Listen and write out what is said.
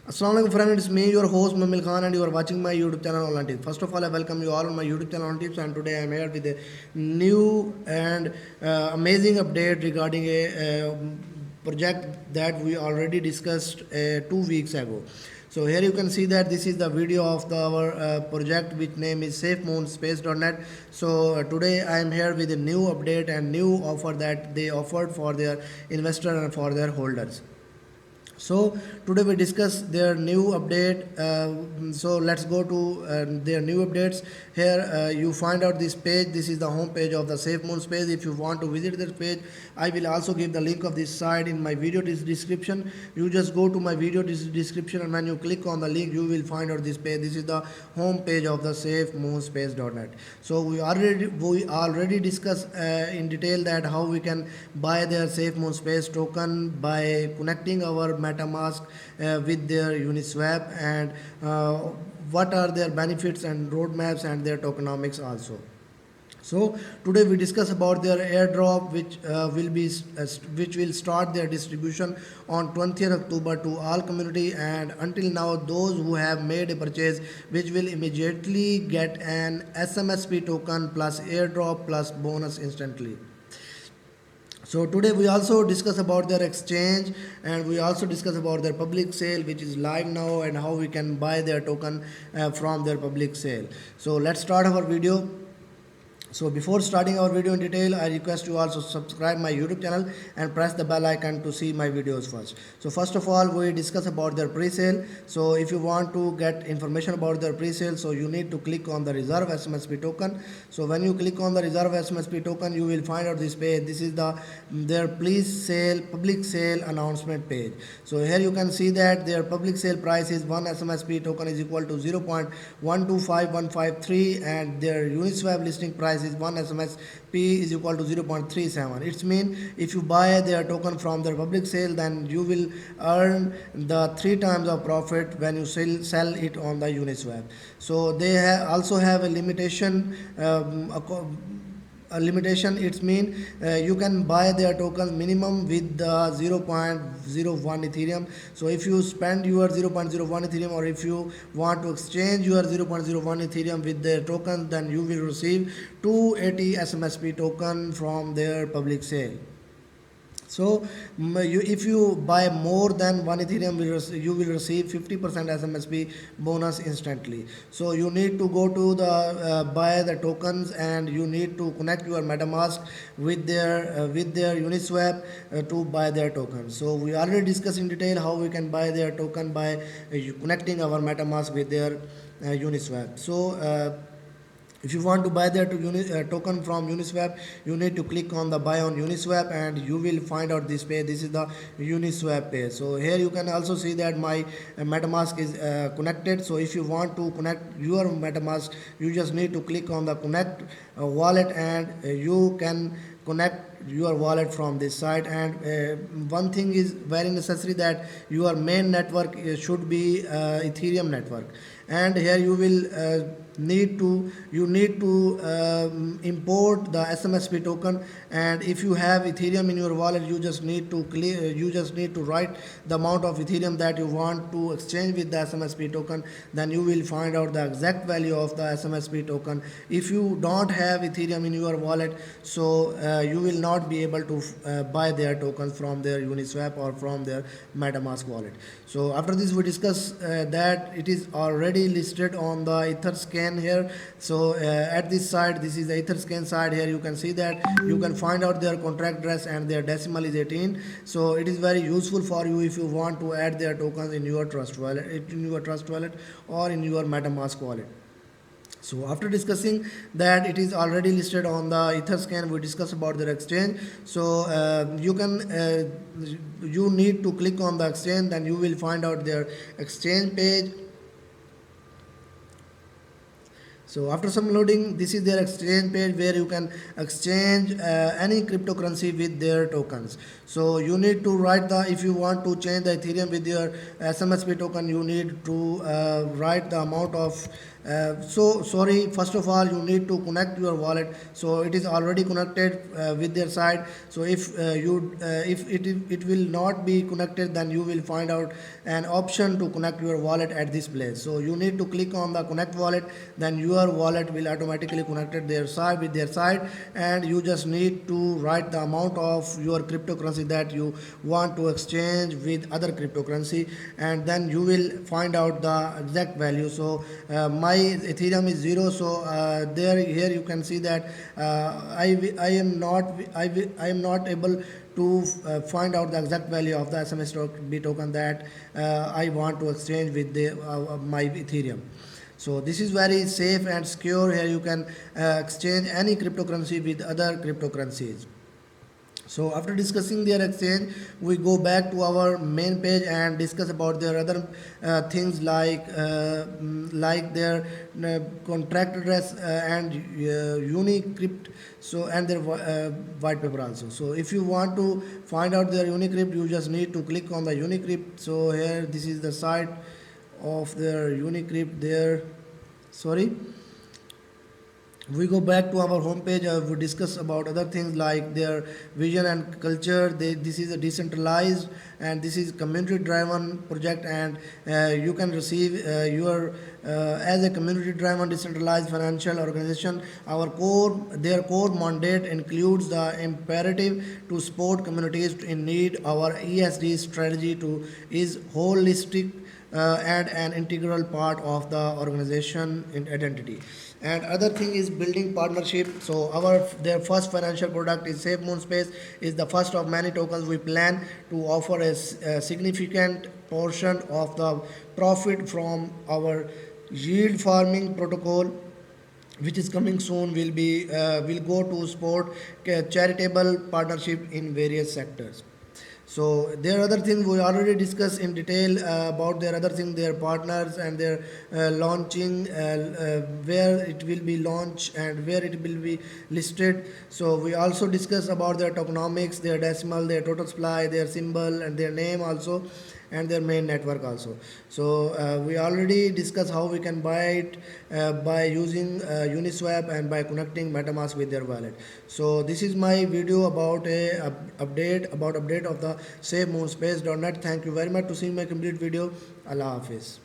Assalamu alaikum friends, it's me your host Mamil Khan and you are watching my YouTube channel Online Tips. First of all, I welcome you all on my YouTube channel Online Tips, and today I am here with a new and amazing update regarding a project that we already discussed 2 weeks ago. So here you can see that this is the video of our project which name is SafeMoonSpace.net. So today I am here with a new update and new offer that they offered for their investor and for their holders. So today we discuss their new update. So let's go to their new updates. Here you find out this page. This is the home page of the SafeMoon page. If you want to visit this page, I will also give the link of this site in my video description. You just go to my video description, and when you click on the link, you will find out this page. This is the home page of the SafeMoonspace.net. So we already discussed in detail that how we can buy their SafeMoonspace token by connecting our MetaMask with their Uniswap, and what are their benefits and roadmaps and their tokenomics also. So today we discuss about their airdrop, which will start their distribution on 20th October to all community, and until now those who have made a purchase, which will immediately get an SMSP token plus airdrop plus bonus instantly. So today we also discuss about their exchange, and we also discuss about their public sale which is live now, and how we can buy their token from their public sale. So let's start our video. So before starting our video in detail, I request you also subscribe my YouTube channel and press the bell icon to see my videos first. So first of all, we discuss about their pre-sale. So if you want to get information about their pre-sale, so you need to click on the reserve SMSP token. So when you click on the reserve SMSP token, you will find out this page. This is their pre-sale public sale announcement page. So here you can see that their public sale price is 1 SMSP token is equal to 0.125153, and their Uniswap listing price is 1 SMSP is equal to 0.37. It's mean if you buy their token from their public sale, then you will earn the 3 times of profit when you sell it on the Uniswap. So they also have a limitation. A limitation, it's mean you can buy their tokens minimum with the 0.01 ethereum. So if you spend your 0.01 ethereum, or if you want to exchange your 0.01 ethereum with their tokens, then you will receive 280 smsp token from their public sale. So if you buy more than 1 ethereum, you will receive 50% smsp bonus instantly. So you need to go to the buy the tokens, and you need to connect your MetaMask with their Uniswap to buy their tokens. So we already discussed in detail how we can buy their token by connecting our MetaMask with their Uniswap. So if you want to buy their token from Uniswap, you need to click on the buy on Uniswap, and you will find out this page. This is the Uniswap page. So here you can also see that my MetaMask is connected. So if you want to connect your MetaMask, you just need to click on the connect wallet, and you can connect your wallet from this site. And one thing is very necessary, that your main network should be Ethereum network, and here you will need to import the smsp token. And if you have ethereum in your wallet, you just need to write the amount of ethereum that you want to exchange with the smsp token. Then you will find out the exact value of the smsp token. If you don't have ethereum in your wallet, so you will not be able to buy their tokens from their Uniswap or from their MetaMask wallet. So after this, we discuss that it is already listed on the Etherscan here. So at this side, this is the Etherscan side. Here you can see that you can find out their contract address, and their decimal is 18. So it is very useful for you if you want to add their tokens in your Trust wallet, or in your MetaMask wallet. So after discussing that it is already listed on the Etherscan, we discuss about their exchange. So you need to click on the exchange, then you will find out their exchange page. So after some loading, this is their exchange page, where you can exchange any cryptocurrency with their tokens. So you need to write if you want to change the Ethereum with your SMSP token, you need to write the amount of So sorry, first of all you need to connect your wallet. So it is already connected with their side. So if it will not be connected, then you will find out an option to connect your wallet at this place. So you need to click on the connect wallet, then your wallet will automatically connected their side with their side, and you just need to write the amount of your cryptocurrency that you want to exchange with other cryptocurrency, and then you will find out the exact value. So my Ethereum is 0. So there here you can see that I am not I am not able to find out the exact value of the SMSB token that I want to exchange with my Ethereum. So this is very safe and secure. Here you can exchange any cryptocurrency with other cryptocurrencies. So after discussing their exchange, we go back to our main page and discuss about their other things like their contract address and Unicrypt. So and their white paper also. So if you want to find out their Unicrypt, you just need to click on the Unicrypt. So here this is the site of their Unicrypt. There, sorry. We go back to our homepage. We discuss about other things like their vision and culture. This is a decentralized and this is community driven project, and you can receive your as a community driven decentralized financial organization. Their core mandate includes the imperative to support communities in need. Our ESG strategy to is holistic and an integral part of the organization in identity. And other thing is building partnership. So their first financial product is Safe Moon Space, is the first of many tokens. We plan to offer a significant portion of the profit from our yield farming protocol, which is coming soon, will go to support charitable partnership in various sectors. So there are other things we already discussed in detail about their other things, their partners and their launching, where it will be launched and where it will be listed. So we also discussed about their tokenomics, their decimal, their total supply, their symbol and their name also, and their main network also. So we already discussed how we can buy it by using Uniswap and by connecting MetaMask with their wallet. So this is my video about update of the SafeMoonspace.net. Thank you very much to see my complete video. Allah Hafiz.